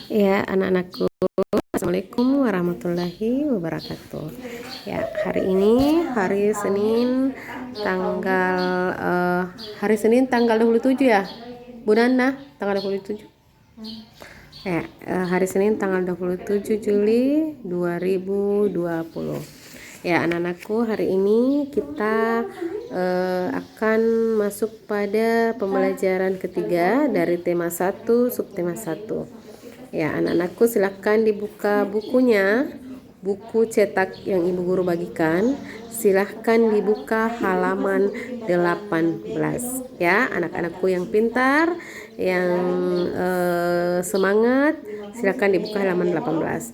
Ya, anak-anakku, Assalamualaikum warahmatullahi wabarakatuh. Ya, hari ini hari Senin tanggal hari Senin tanggal 27 ya. Bu Nana, tanggal 27. Ya, hari Senin tanggal 27 Juli 2020. Ya, anak-anakku, hari ini kita akan masuk pada pembelajaran ketiga dari tema 1 subtema 1. Ya, anak-anakku, silahkan dibuka bukunya, buku cetak yang ibu guru bagikan. Silahkan dibuka halaman 18 ya, anak-anakku yang pintar, yang semangat, silahkan dibuka halaman 18.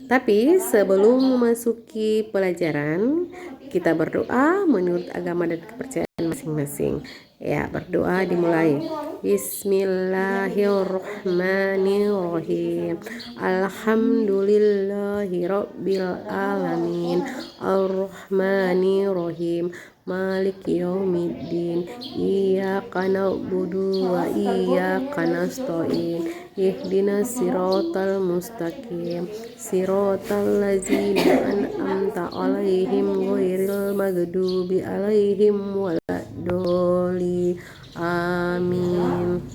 Tapi sebelum memasuki pelajaran, kita berdoa menurut agama dan kepercayaan masing-masing. Ya, berdoa dimulai. Bismillahirrahmanirrahim. Alhamdulillahi rabbil alamin. Ar-Rahmanirrahim. Maliki yaumiddin. Iyyaka na'budu wa iyyaka nasta'in. Ihdinas siratal mustaqim. Siratal ladzina an'amta 'alaihim ghairil maghdubi 'alaihim waladdallin. Amin.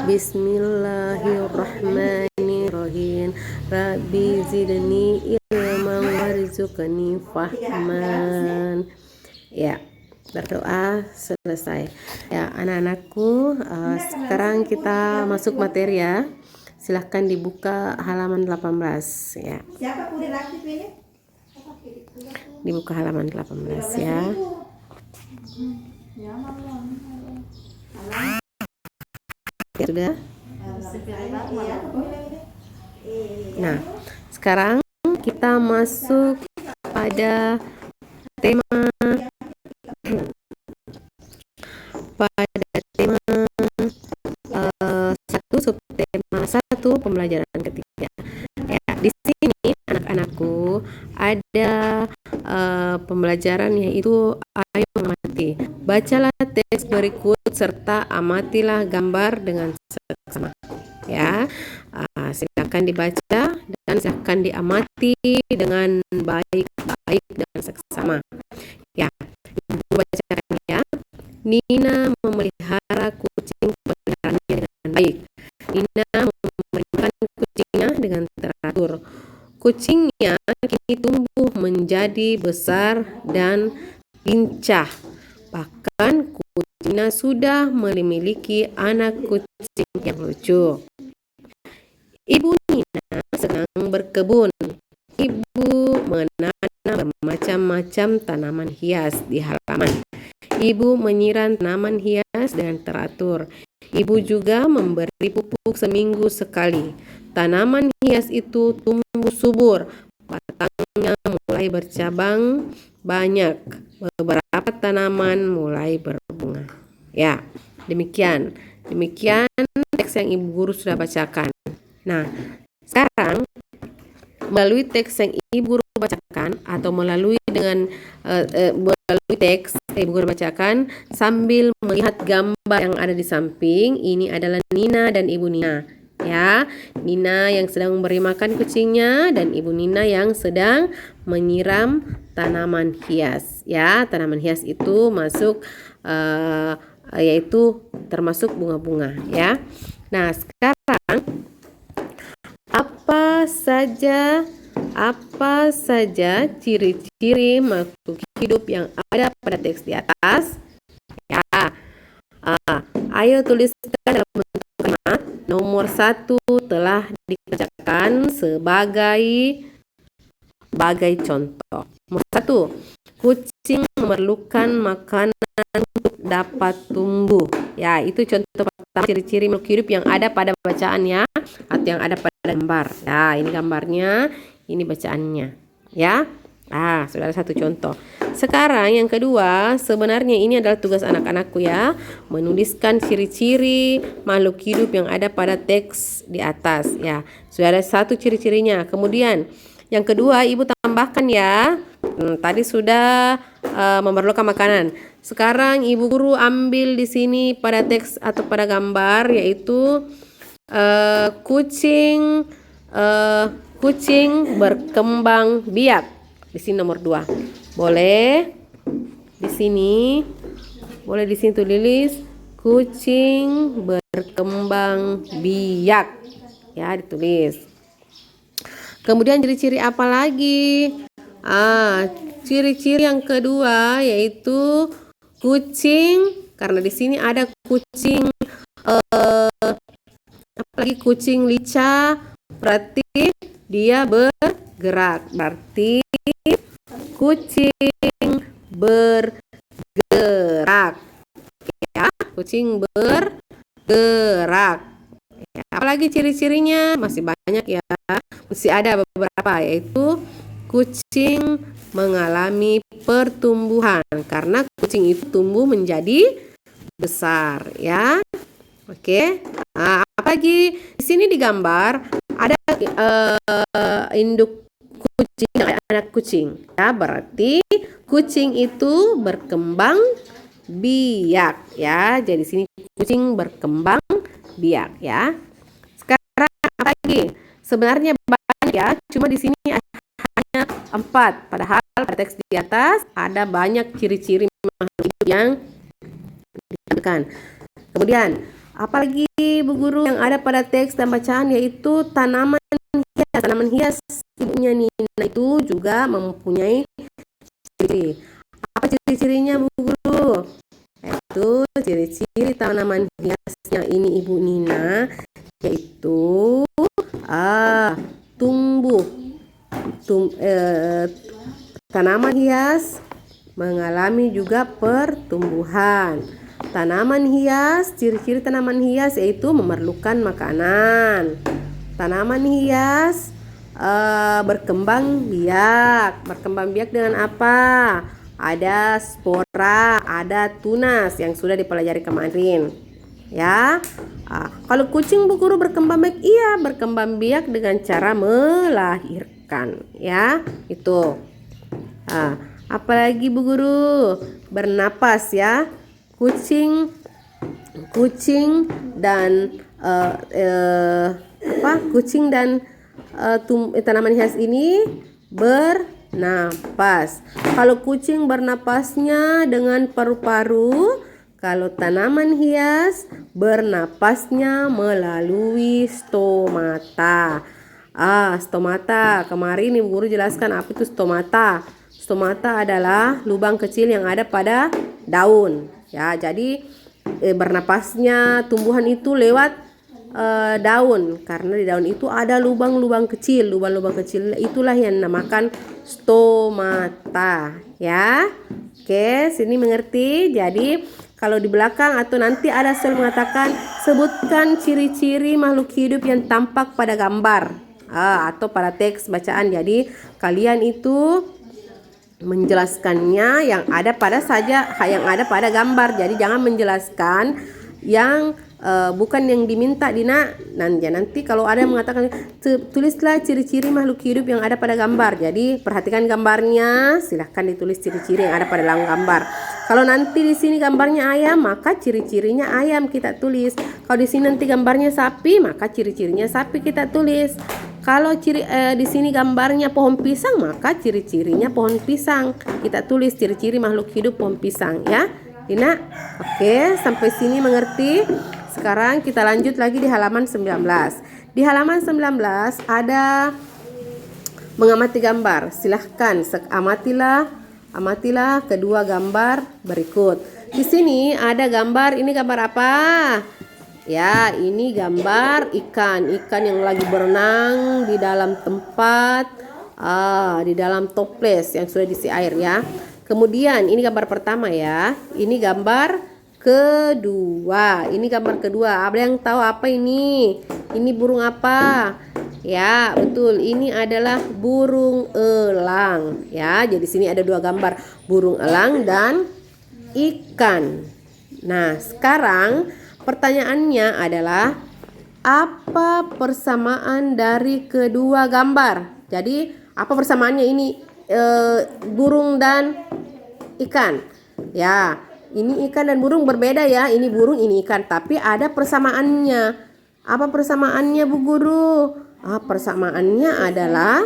Bismillahirrahmanirrahim. Rabbi zidni ilman warzuqni fahman. Ya, berdoa selesai. Ya, anak-anakku, sekarang kita masuk materi ya. Silahkan dibuka halaman 18 ya. Dibuka halaman 18 ya. Ya, sudah. Nah, sekarang kita masuk pada tema satu subtema 1 pembelajaran ketiga. Ya, di sini anak-anakku ada pembelajaran yaitu ayo mengamati. Bacalah teks berikut serta amatilah gambar dengan seksama. Ya, silakan dibaca dan silakan diamati dengan baik-baik dan seksama. Ya, bacakan ya. Nina memelihara kucing peliharaannya dengan baik. Nina memandikan kucingnya dengan teratur. Kucingnya kini tumbuh menjadi besar dan lincah. Bahkan kucingnya sudah memiliki anak kucing yang lucu. Ibu Nina sedang berkebun. Ibu menanam bermacam-macam tanaman hias di halaman. Ibu menyiram tanaman hias dengan teratur. Ibu juga memberi pupuk seminggu sekali. Tanaman hias itu tumbuh subur. Batangnya mulai bercabang banyak. Beberapa tanaman mulai berbunga. Ya, demikian teks yang ibu guru sudah bacakan. Nah, sekarang melalui teks yang ibu guru bacakan atau melalui teks ibu guru bacakan sambil melihat gambar yang ada di samping, ini adalah Nina dan ibu Nina. Ya, Nina yang sedang memberi makan kucingnya dan ibu Nina yang sedang menyiram tanaman hias. Ya, tanaman hias itu masuk yaitu termasuk bunga-bunga ya. Nah, sekarang apa saja ciri-ciri makhluk hidup yang ada pada teks di atas? Ya, ayo tuliskan dalam bentuk kalimat. Nomor 1 telah dikerjakan sebagai contoh. Nomor 1, kucing memerlukan makanan untuk dapat tumbuh. Ya, itu contoh pertama ciri-ciri makhluk hidup yang ada pada bacaannya atau yang ada pada gambar. Ya, ini gambarnya, ini bacaannya. Ya. Sudah ada satu contoh. Sekarang yang kedua, sebenarnya ini adalah tugas anak-anakku ya, menuliskan ciri-ciri makhluk hidup yang ada pada teks di atas ya. Sudah ada satu ciri-cirinya. Kemudian yang kedua ibu tambahkan ya. Tadi sudah memerlukan makanan. Sekarang ibu guru ambil di sini pada teks atau pada gambar yaitu kucing kucing berkembang biak. Di sini nomor 2. Boleh di sini tulis kucing berkembang biak. Ya, ditulis. Kemudian ciri-ciri apa lagi? Ciri-ciri yang kedua yaitu kucing, karena di sini ada kucing apalagi kucing lincah, berarti dia bergerak. Berarti kucing bergerak. Ya, kucing bergerak. Ya, apalagi ciri-cirinya masih banyak ya. Masih ada beberapa, yaitu kucing mengalami pertumbuhan karena kucing itu tumbuh menjadi besar ya. Oke. Apalagi di sini digambar ada induk kucing dan anak kucing. Ya, berarti kucing itu berkembang biak ya. Jadi sini kucing berkembang biak ya. Sekarang apa lagi? Sebenarnya banyak ya, cuma di sini hanya 4. Padahal pada teks di atas ada banyak ciri-ciri makhluk hidup yang ditampilkan. Kemudian apalagi Bu Guru yang ada pada teks dan bacaan, yaitu tanaman hias. Tanaman hias ibunya Nina itu juga mempunyai ciri. Apa ciri-cirinya Bu Guru? Yaitu ciri-ciri tanaman hiasnya ini Ibu Nina, yaitu tanaman hias mengalami juga pertumbuhan. Tanaman hias, ciri-ciri tanaman hias yaitu memerlukan makanan. Tanaman hias berkembang biak. Berkembang biak dengan apa? Ada spora, ada tunas yang sudah dipelajari kemarin. Ya. Kalau kucing Bu Guru berkembang biak, iya berkembang biak dengan cara melahirkan, ya. Itu. Apalagi Bu Guru? Bernapas ya. Kucing dan tanaman hias ini bernapas. Kalau kucing bernapasnya dengan paru-paru, kalau tanaman hias bernapasnya melalui stomata. Stomata. Kemarin Ibu Guru jelaskan apa itu stomata. Stomata adalah lubang kecil yang ada pada daun. Ya, jadi bernapasnya tumbuhan itu lewat daun, karena di daun itu ada lubang-lubang kecil. Lubang-lubang kecil itulah yang dinamakan stomata. Ya. Oke, sini mengerti. Jadi kalau di belakang atau nanti ada soal mengatakan sebutkan ciri-ciri makhluk hidup yang tampak pada gambar atau pada teks bacaan. Jadi kalian itu menjelaskannya yang ada pada gambar. Jadi jangan menjelaskan yang bukan yang diminta Dina. Nanti kalau ada yang mengatakan tulislah ciri-ciri makhluk hidup yang ada pada gambar. Jadi perhatikan gambarnya, silahkan ditulis ciri-ciri yang ada pada dalam gambar. Kalau nanti di sini gambarnya ayam, maka ciri-cirinya ayam kita tulis. Kalau di sini nanti gambarnya sapi, maka ciri-cirinya sapi kita tulis. Kalau di sini gambarnya pohon pisang, maka ciri-cirinya pohon pisang kita tulis. Ciri-ciri makhluk hidup pohon pisang ya, Dina. Oke, sampai sini mengerti. Sekarang kita lanjut lagi di halaman 19. Di halaman 19 ada mengamati gambar. Silahkan amatilah kedua gambar berikut. Di sini ada gambar, ini gambar apa? Ya, ini gambar ikan yang lagi berenang di dalam tempat, di dalam toples yang sudah diisi air ya. Kemudian ini gambar pertama ya. Ini gambar kedua. Ini gambar kedua. Ada yang tahu apa ini? Ini burung apa? Ya, betul. Ini adalah burung elang. Ya, jadi sini ada dua gambar, burung elang dan ikan. Nah, sekarang pertanyaannya adalah apa persamaan dari kedua gambar? Jadi, apa persamaannya ini? Burung dan ikan. Ya, ini ikan dan burung berbeda ya. Ini burung, ini ikan, tapi ada persamaannya. Apa persamaannya Bu Guru? Persamaannya adalah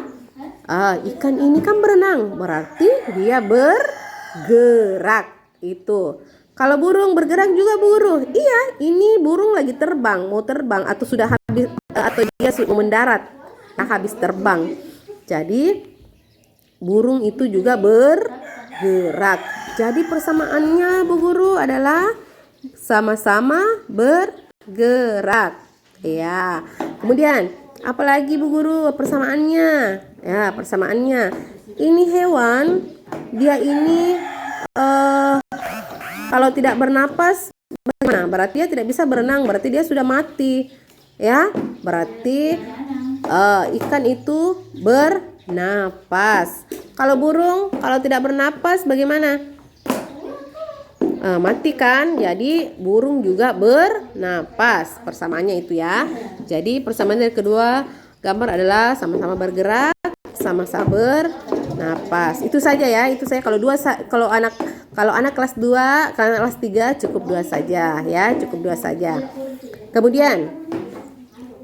ikan ini kan berenang, berarti dia bergerak. Itu. Kalau burung bergerak juga Bu Guru. Iya, ini burung lagi terbang, mau terbang atau sudah habis atau dia sudah mendarat, habis terbang. Jadi burung itu juga bergerak. Jadi persamaannya Bu Guru adalah sama-sama bergerak. Ya. Kemudian apalagi Bu Guru persamaannya? Ya, persamaannya. Ini hewan, dia ini kalau tidak bernapas bagaimana? Berarti dia tidak bisa berenang, berarti dia sudah mati. Ya, berarti ikan itu bernapas. Kalau burung, kalau tidak bernapas bagaimana? Mati kan? Jadi burung juga bernapas. Persamaannya itu ya. Jadi persamaan dari kedua gambar adalah sama-sama bergerak, sama-sama bernapas. Itu saja ya. Itu saya kalau anak kelas 2, kalau anak kelas 3 cukup 2 saja ya, cukup 2 saja. Kemudian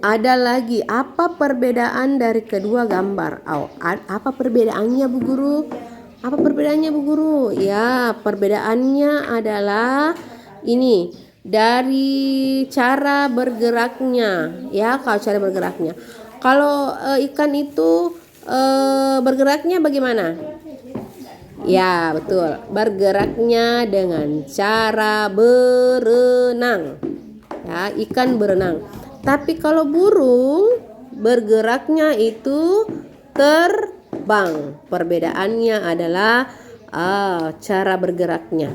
ada lagi, apa perbedaan dari kedua gambar? Apa perbedaannya Bu Guru? Apa perbedaannya Bu Guru? Ya, perbedaannya adalah ini dari cara bergeraknya. Ya, kalau cara bergeraknya. Kalau ikan itu bergeraknya bagaimana? Ya, betul. Bergeraknya dengan cara berenang. Ya, ikan berenang. Tapi kalau burung bergeraknya itu terbang. Perbedaannya adalah cara bergeraknya.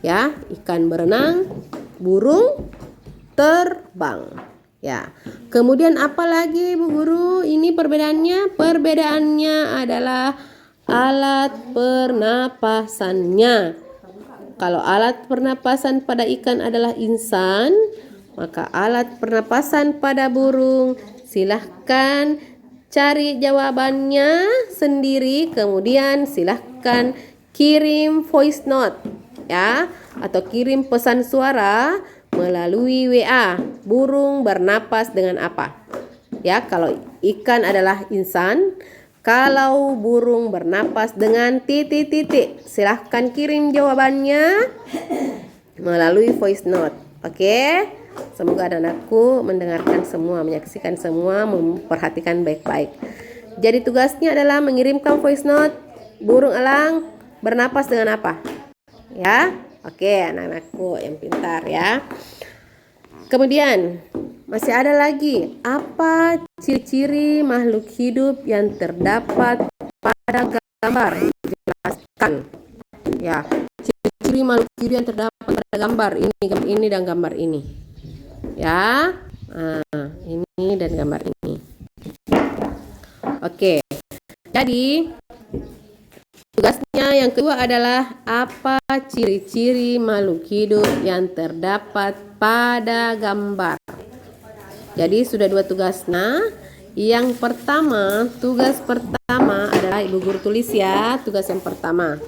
Ya, ikan berenang, burung terbang. Ya. Kemudian apa lagi Bu Guru? Ini perbedaannya. Perbedaannya adalah alat pernapasannya. Kalau alat pernapasan pada ikan adalah insan, maka alat pernapasan pada burung, silahkan cari jawabannya sendiri, kemudian silahkan kirim voice note ya, atau kirim pesan suara melalui WA. Burung bernapas dengan apa? Ya, kalau ikan adalah insan, kalau burung bernapas dengan titik-titik. Silahkan kirim jawabannya melalui voice note. Oke? Semoga anak-anakku mendengarkan semua, menyaksikan semua, memperhatikan baik-baik. Jadi tugasnya adalah mengirimkan voice note. Burung elang bernapas dengan apa? Ya? Oke, anak-anakku yang pintar ya. Kemudian masih ada lagi, apa ciri-ciri makhluk hidup yang terdapat pada gambar? Jelaskan. Ya, ciri-ciri makhluk hidup yang terdapat pada gambar ini dan gambar ini. Ya, ini dan gambar ini. Oke, jadi tugasnya yang kedua adalah apa ciri-ciri makhluk hidup yang terdapat pada gambar. Jadi sudah 2 tugasnya. Yang pertama, tugas pertama adalah Ibu Guru tulis ya, tugas yang pertama.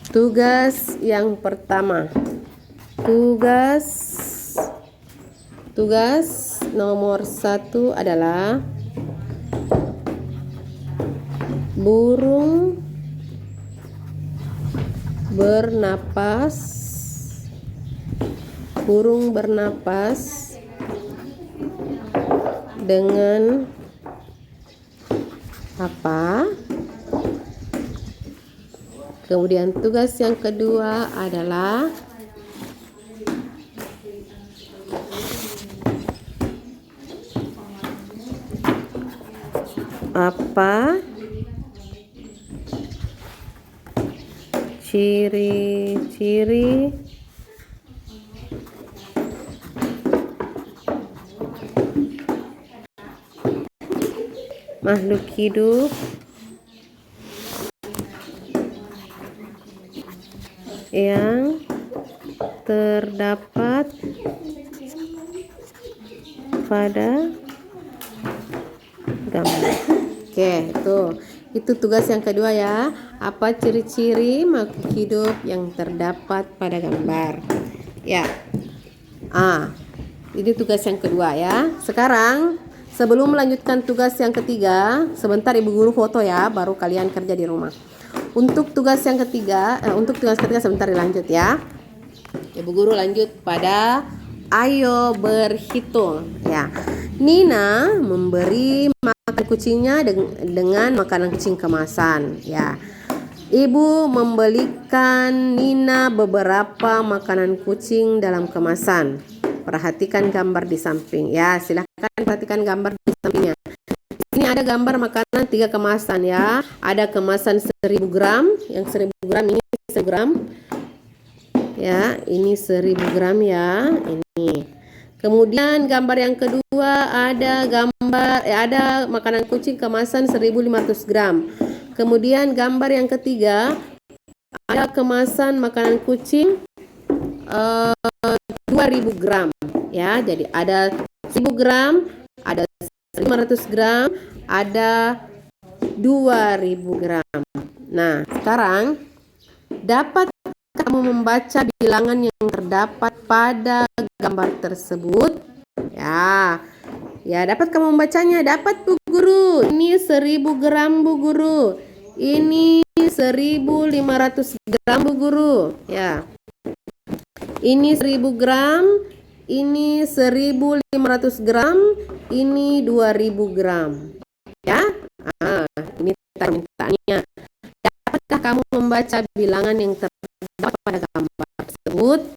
Tugas yang pertama. Tugas nomor 1 adalah burung bernapas dengan apa? Kemudian tugas yang kedua adalah apa ciri-ciri makhluk hidup yang terdapat pada gambar. Oke, itu tugas yang kedua ya. Apa ciri-ciri makhluk hidup yang terdapat pada gambar? Ya. Ini tugas yang kedua ya. Sekarang sebelum melanjutkan tugas yang ketiga, sebentar Ibu Guru foto ya, baru kalian kerja di rumah. Untuk tugas yang ketiga, sebentar dilanjut ya. Ibu Guru lanjut pada ayo berhitung ya. Nina memberi makan kucingnya dengan makanan kucing kemasan ya. Ibu membelikan Nina beberapa makanan kucing dalam kemasan. Perhatikan gambar di samping ya. Silahkan perhatikan gambar di sampingnya. Ini ada gambar makanan 3 kemasan ya. Ada kemasan 1000 gram, yang 1000 gram ini 1000 gram. Ya, ini 1000 gram ya. Ini. Kemudian gambar yang kedua ada makanan kucing kemasan 1500 gram. Kemudian gambar yang ketiga ada kemasan makanan kucing 2000 gram ya. Jadi ada 1000 gram, ada 1500 gram, ada 2000 gram. Nah, sekarang dapat kamu membaca bilangan yang terdapat pada gambar tersebut? Ya, dapat kamu membacanya. Dapat Bu Guru. Ini 1000 gram Bu Guru. Ini 1500 gram Bu Guru. Ya. Ini 1000 gram. Ini 1500 gram. Ini 2000 gram. Ya. Ini permintaannya. Dapatkah kamu membaca bilangan yang terdapat pada gambar tersebut?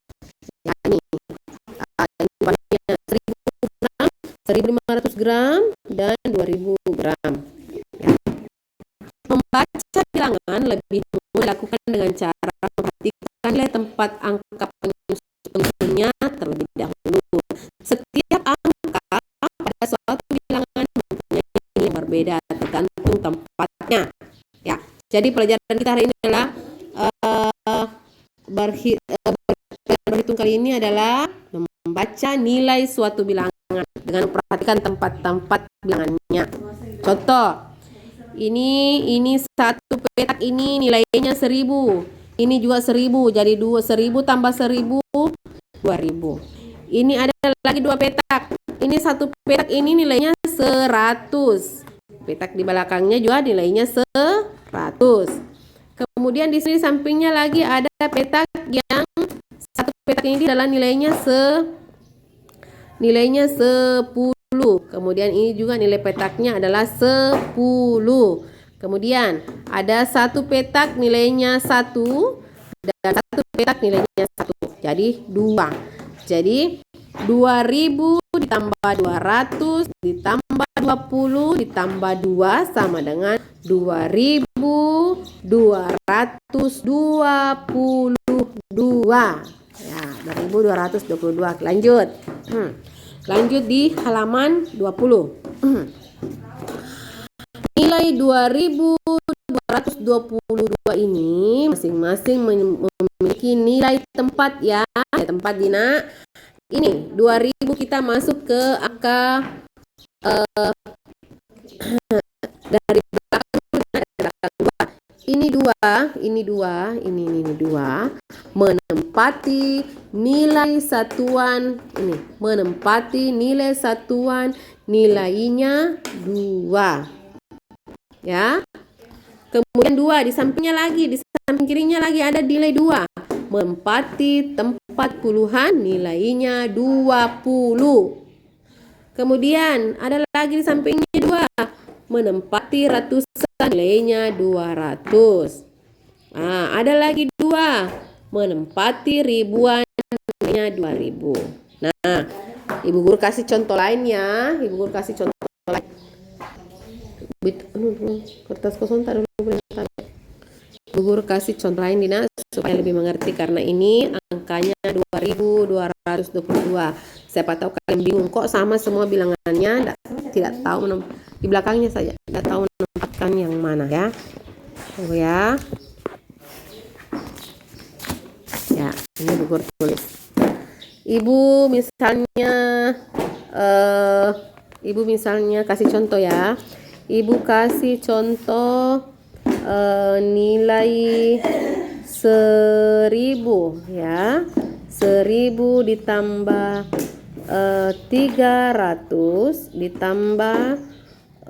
Ya, ini 1500 gram dan 2000 gram ya. Membaca bilangan lebih mudah dilakukan dengan cara memperhatikan nilai tempat angka penyusunnya terlebih dahulu. Setiap angka pada suatu bilangan mempunyai nilai berbeda tergantung tempatnya ya. Jadi pelajaran kita hari ini adalah berhitung kali ini adalah membaca nilai suatu bilangan dengan memperhatikan tempat-tempat bilangannya. Contoh, ini satu petak ini nilainya 1000. Ini juga 1000, jadi 1000 tambah 1000 2000. Ini ada lagi 2 petak. Ini satu petak ini nilainya 100. Petak di belakangnya juga nilainya 100. Kemudian di sini sampingnya lagi ada petak yang satu petak ini adalah nilainya 10. Kemudian ini juga nilai petaknya adalah 10. Kemudian ada satu petak nilainya 1 dan satu petak nilainya 1. Jadi 2. Jadi 2000 ditambah 200 ditambah 20 ditambah 2 sama dengan 2222. Ya, 2222. Lanjut. Lanjut di halaman 20. Nilai 2222 ini masing-masing memiliki nilai tempat ya. Tempat Dina. Ini 2000 kita masuk ke angka dari belakang. Ini 2 menempati nilai satuan ini, menempati nilai satuan nilainya 2. Ya. Kemudian 2 di sampingnya lagi, di samping kirinya lagi ada nilai 2. Menempati tempat puluhan nilainya 20. Kemudian ada lagi di sampingnya 2. Menempati ratusan nilainya 200. Ada lagi 2. Menempati ribuan nilainya 2000. Nah, Ibu Guru kasih contoh lain ya. Ibu Guru kasih contoh lain. Kertas kosong taruh dulu. Ibu Guru kasih contoh lain Dina supaya lebih mengerti karena ini angkanya 2222. Siapa tahu kalian bingung kok sama semua bilangannya, tidak tahu di belakangnya saja, tidak tahu menempatkan yang mana ya. Tunggu ya. Ya, ini Ibu Guru tulis. Ibu misalnya kasih contoh ya. Ibu kasih contoh nilai 1000 ya. 1000 ditambah 300 ditambah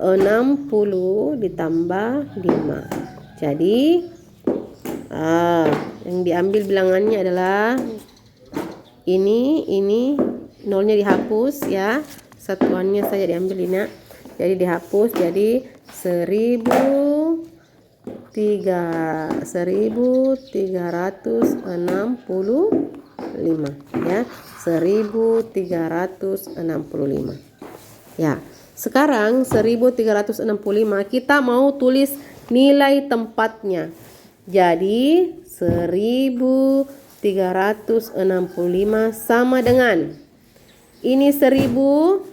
60 ditambah 5. Jadi yang diambil bilangannya adalah ini nolnya dihapus ya, satuannya saja diambil ini. Jadi dihapus, jadi 1365 ya, 1365 ya. Sekarang 1365 kita mau tulis nilai tempatnya. Jadi 1365 sama dengan ini 1000,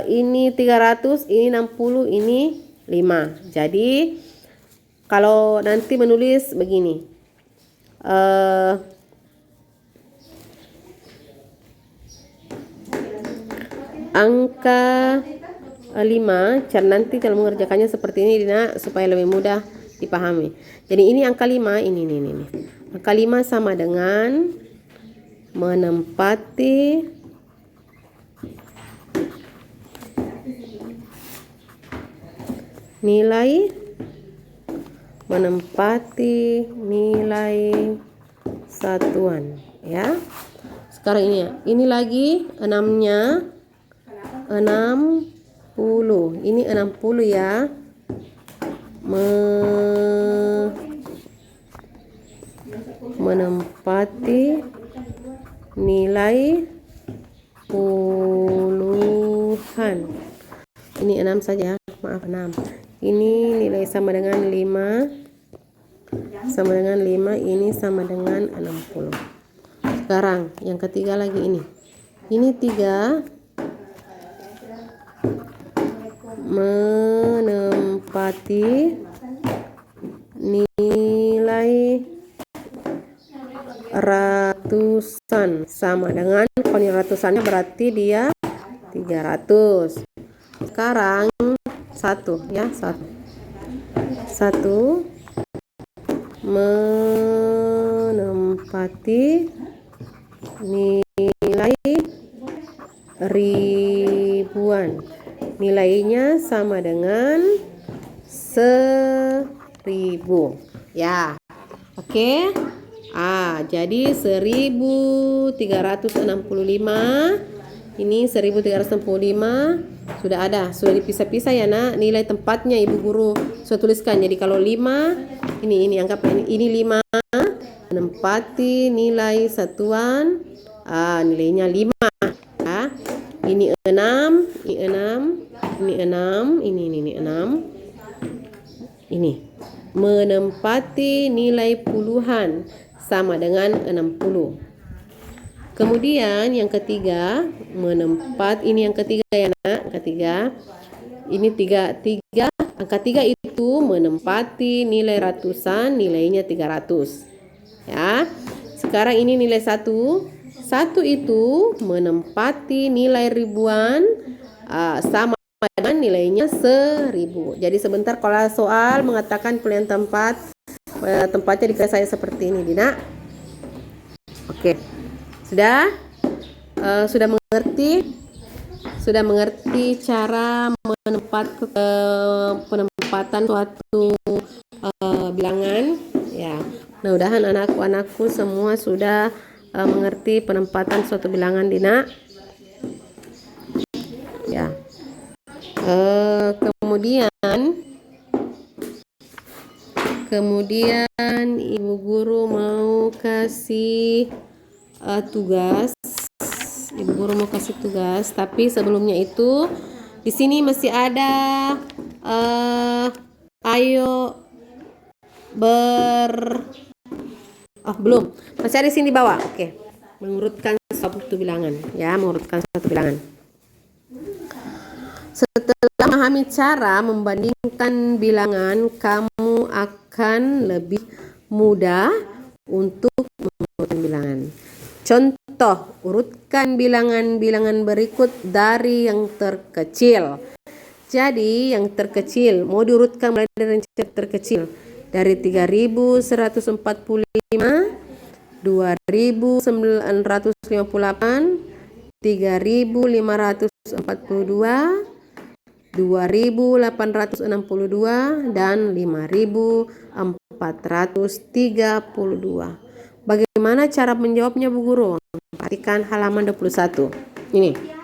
ini 300, ini 60, ini 5. Jadi kalau nanti menulis begini, angka 5, cara nanti kalau mengerjakannya seperti ini Dina, supaya lebih mudah dipahami. Jadi ini angka 5, ini. Angka 5 sama dengan menempati nilai satuan ya. Sekarang ini lagi 6-nya 60. Ini 60 ya. Menempati nilai puluhan. Ini 6 saja, maaf 6. Ini nilai sama dengan 5. Sama dengan 5, ini sama dengan 60. Sekarang yang ketiga lagi ini. Ini 3 menempati nilai ratusan sama dengan, kalau ini ratusannya berarti dia 300. Sekarang 1 ya, 1 menempati nilai ribuan. Nilainya sama dengan 1000 ya. Oke. Jadi 1365, ini 1365 sudah ada, sudah dipisah-pisah ya nak, nilai tempatnya ibu guru sudah tuliskan. Jadi kalau 5, ini anggap ini 5 menempati nilai satuan, nilainya 5 ya. Ini 6, ini 6, ini 6. Ini menempati nilai puluhan sama dengan 60. Kemudian yang ketiga ini yang ketiga ya nak, ketiga. Ini 3, angka 3 itu menempati nilai ratusan, nilainya 300 ya. Sekarang ini nilai 1 itu menempati nilai ribuan, sama dengan nilainya 1000. Jadi sebentar kalau soal mengatakan pilihan tempatnya dikasih saya seperti ini Dina. Oke. Sudah mengerti cara penempatan suatu bilangan ya. Mudah-mudahan anakku semua sudah mengerti penempatan suatu bilangan Dina ya. Kemudian ibu guru mau kasih tugas. Ibu guru mau kasih tugas, tapi sebelumnya itu di sini masih ada belum. Masih ada di sini di bawah. Oke. Mengurutkan suatu bilangan ya, Setelah memahami cara membandingkan bilangan, kamu akan lebih mudah untuk mengurutkan bilangan. Contoh, urutkan bilangan-bilangan berikut dari yang terkecil. Jadi yang terkecil mau diurutkan mulai dari yang terkecil, dari 3145, 2958, 3.542, 2.862, dan 5.432. Bagaimana cara menjawabnya, Bu Guru? Perhatikan halaman 21. Ini.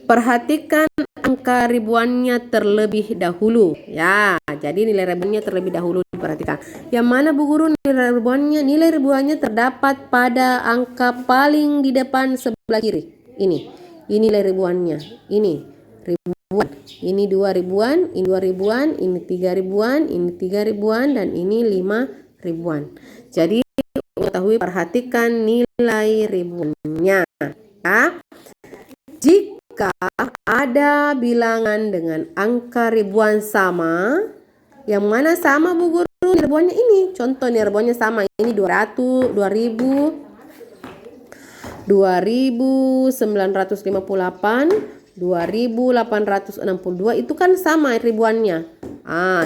Perhatikan angka ribuannya terlebih dahulu. Ya, jadi nilai ribuannya terlebih dahulu diperhatikan. Yang mana, Bu Guru, nilai ribuannya? Nilai ribuannya terdapat pada angka paling di depan sebelah kiri. Ini nilai ribuannya. Ini ribuan. Ini 2 ribuan, ini 2 ribuan, ini 3 ribuan, ini 3 ribuan, dan ini 5 ribuan. Jadi, mengetahui, perhatikan nilai ribuannya. Ya. Jika ada bilangan dengan angka ribuan sama, yang mana sama, Bu Guru? Nilai ribuannya ini. Contoh nilai ribuannya sama. Ini 200, 2000, 2958, 2862, itu kan sama ribuannya.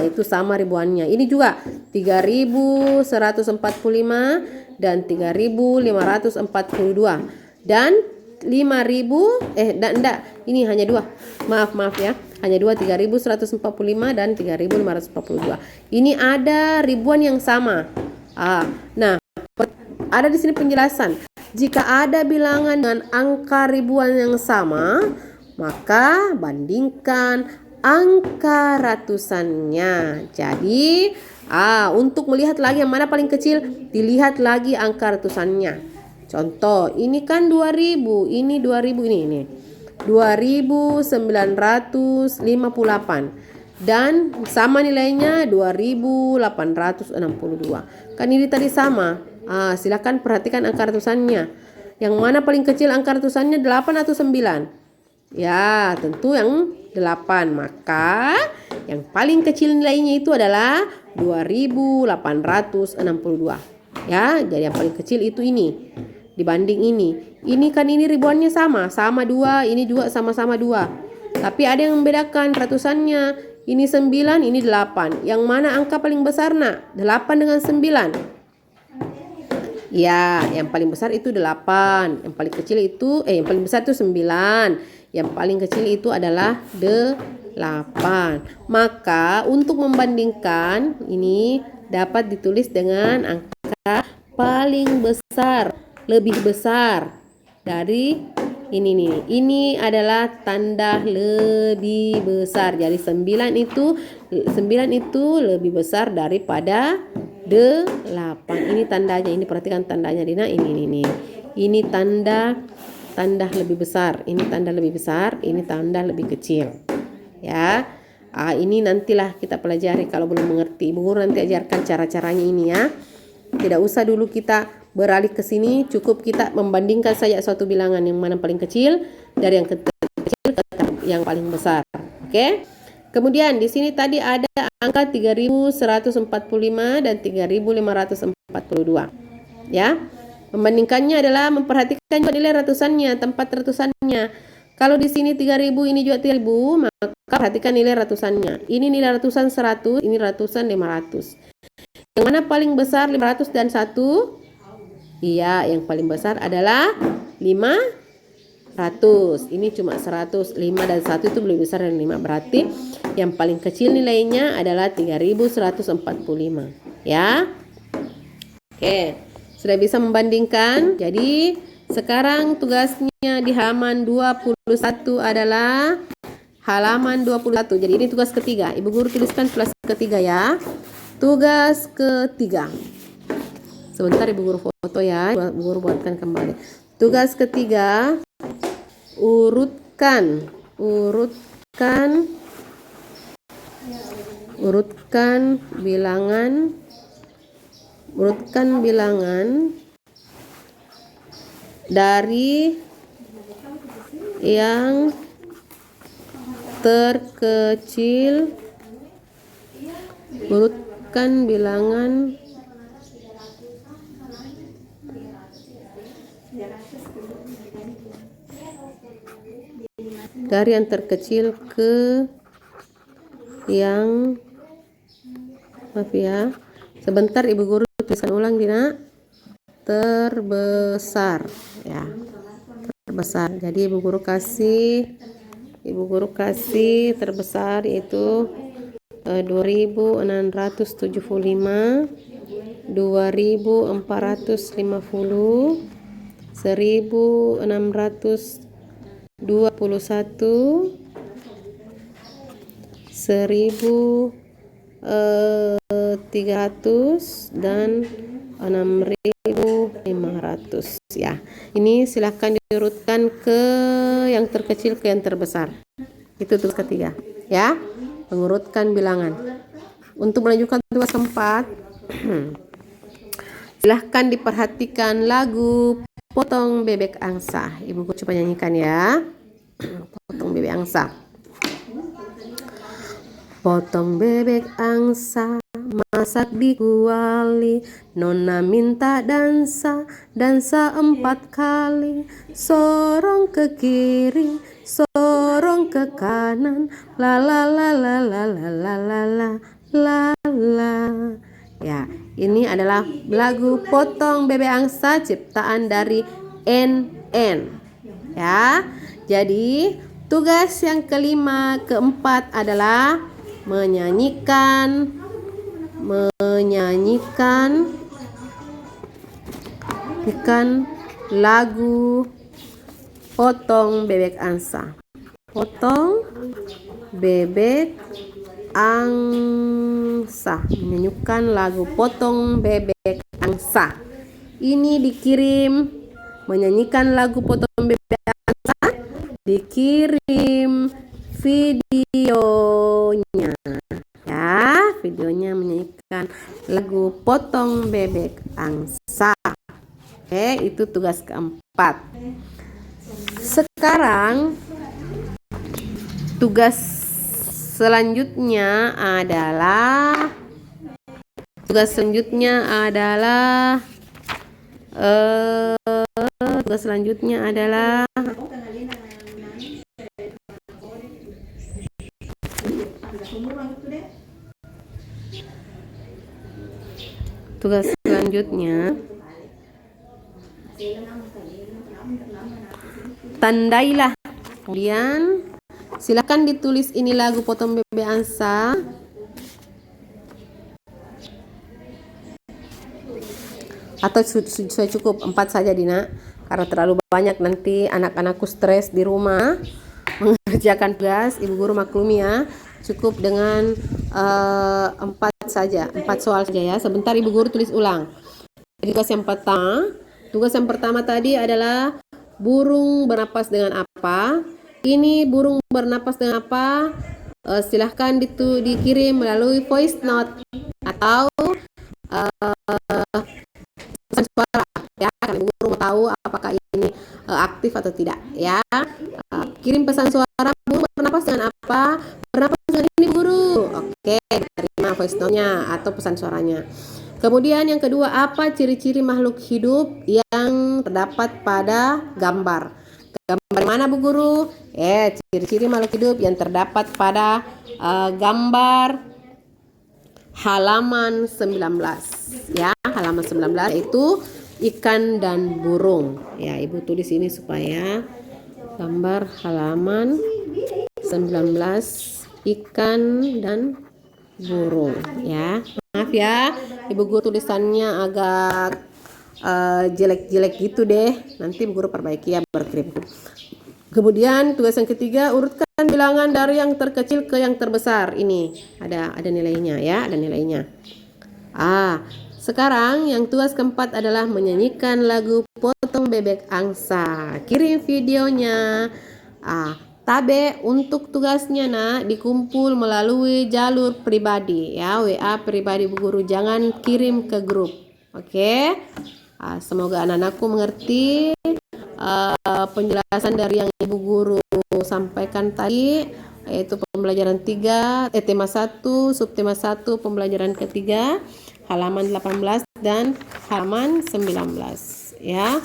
Itu sama ribuannya. Ini juga 3145 dan 3542. Dan 5000 enggak, ini hanya dua. Maaf ya. Hanya dua, 3145 dan 3542. Ini ada ribuan yang sama. Nah, ada di sini penjelasan. Jika ada bilangan dengan angka ribuan yang sama, maka bandingkan angka ratusannya. Jadi, untuk melihat lagi yang mana paling kecil, dilihat lagi angka ratusannya. Contoh, ini kan 2000, ini 2000, ini 2958 dan sama nilainya 2862. Kan ini tadi sama. Silakan perhatikan angka ratusannya. Yang mana paling kecil angka ratusannya, 8 atau 9? Ya, tentu yang 8. Maka yang paling kecil nilainya itu adalah 2862. Ya, jadi yang paling kecil itu ini. Dibanding ini. Ini kan ini ribuannya sama 2, ini juga sama-sama 2. Tapi ada yang membedakan ratusannya. Ini 9, ini 8. Yang mana angka paling besar, Nak? 8 dengan 9. Ya, yang paling besar itu 8. Yang paling kecil itu yang paling besar itu 9. Yang paling kecil itu adalah 8. Maka untuk membandingkan ini dapat ditulis dengan angka paling besar, lebih besar dari ini nih. Ini adalah tanda lebih besar. Jadi 9 itu lebih besar daripada 8. Ini tandanya. Ini perhatikan tandanya, Dina. Ini. Ini tanda lebih besar. Ini tanda lebih besar. Ini tanda lebih kecil. Ya. Ini nantilah kita pelajari kalau belum mengerti. Ibu guru nanti ajarkan cara-caranya ini ya. Tidak usah dulu kita beralih ke sini, cukup kita membandingkan saja suatu bilangan yang mana paling kecil dari yang kecil ke yang paling besar. Oke? Kemudian di sini tadi ada angka 3145 dan 3542. Ya. Membandingkannya adalah memperhatikan nilai ratusannya, tempat ratusannya. Kalau di sini 3000, ini juga 3000, maka perhatikan nilai ratusannya. Ini nilai ratusan 100, ini ratusan 500. Yang mana paling besar 500 dan 1? Iya, yang paling besar adalah 500. Ini cuma 100. 5 dan 1 itu lebih besar dari 5. Berarti yang paling kecil nilainya adalah 3145. Ya. Oke. Sudah bisa membandingkan. Jadi, sekarang tugasnya di halaman 21 adalah halaman 21. Jadi ini tugas ketiga. Ibu guru tuliskan tugas ketiga ya. Tugas ketiga. Sebentar Ibu guru foto ya. Ibu guru buatkan kembali. Tugas ketiga, urutkan bilangan dari yang terkecil. Urutkan bilangan dari yang terkecil ke yang, maaf ya, sebentar Ibu guru tuliskan ulang, Dina. Terbesar ya. terbesar. Jadi Ibu Guru kasih terbesar yaitu 2675, 2450, 1621, 1300 dan 6500 ya. Ini silahkan diurutkan ke yang terkecil ke yang terbesar. Itu tugas ketiga ya, mengurutkan bilangan. Untuk melanjutkan tugas keempat, silahkan diperhatikan lagu Potong Bebek Angsa. Ibu Guru coba nyanyikan ya. Potong bebek angsa. Potong bebek angsa, masak di kuali, nona minta dansa 4 kali. Sorong ke kiri, sorong ke kanan, la la la la la la la la la la. Ya, ini adalah lagu Potong Bebek Angsa ciptaan dari NN. Ya, jadi tugas yang keempat adalah menyanyikan lagu Potong Bebek Angsa. Potong bebek angsa, menyanyikan lagu Potong Bebek Angsa. Ini dikirim, menyanyikan lagu Potong Bebek Angsa, dikirim videonya ya, videonya menyanyikan lagu Potong Bebek Angsa. Oke, itu tugas keempat. Sekarang tugas selanjutnya adalah tandailah. Kemudian silakan ditulis ini lagu Potong Bebek Angsa. Atau sudah cukup 4 saja Dina, karena terlalu banyak nanti anak-anakku stres di rumah mengerjakan tugas. Ibu Guru maklumi ya, cukup dengan 4 saja, 4 soal saja ya. Sebentar Ibu Guru tulis ulang. Tugas yang pertama tadi adalah burung bernapas dengan apa? Ini burung bernapas dengan apa? Silahkan dikirim melalui voice note atau pesan suara ya, karena Ibu Guru mau tahu apakah ini aktif atau tidak ya. Kirim pesan suara, burung bernapas dengan apa? Bernapas dengan ini Guru. Oke, terima voice note-nya atau pesan suaranya. Kemudian yang kedua, apa ciri-ciri makhluk hidup yang terdapat pada gambar? Gambar mana Bu Guru? Ciri-ciri makhluk hidup yang terdapat pada gambar halaman 19 ya. Halaman 19 itu ikan dan burung. Ya, Ibu tulis ini supaya gambar halaman 19 ikan dan burung ya. Maaf ya, Ibu Guru tulisannya agak jelek-jelek gitu deh. Nanti Ibu Guru perbaiki ya, berkirim. Kemudian tugas yang ketiga, urutkan bilangan dari yang terkecil ke yang terbesar. Ini ada nilainya ya, ada nilainya. Sekarang yang tugas keempat adalah menyanyikan lagu Potong Bebek Angsa. Kirim videonya. Tabe untuk tugasnya nak dikumpul melalui jalur pribadi ya, WA pribadi Bu Guru, jangan kirim ke grup. Oke. Semoga anak-anakku mengerti penjelasan dari yang Ibu Guru sampaikan tadi, yaitu pembelajaran 3, tema 1, subtema 1, pembelajaran ketiga, halaman 18 dan halaman 19 ya.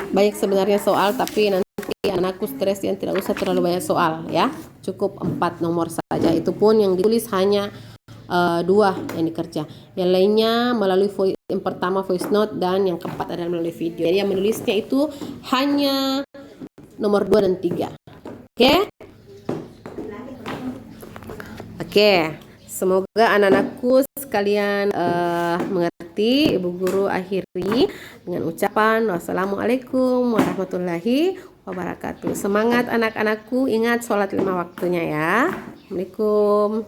Banyak sebenarnya soal, tapi nanti anakku stres yang tidak usah terlalu banyak soal ya. Cukup 4 nomor saja. Itu pun yang ditulis hanya dua yang dikerja. Yang lainnya melalui yang pertama voice note dan yang keempat adalah melalui video. Jadi yang menulisnya itu hanya nomor 2 dan 3. Oke? Oke. Semoga anak-anakku sekalian mengerti. Ibu guru akhiri dengan ucapan wassalamualaikum warahmatullahi wabarakatuh. Semangat anak-anakku, ingat sholat 5 waktunya ya. Assalamualaikum.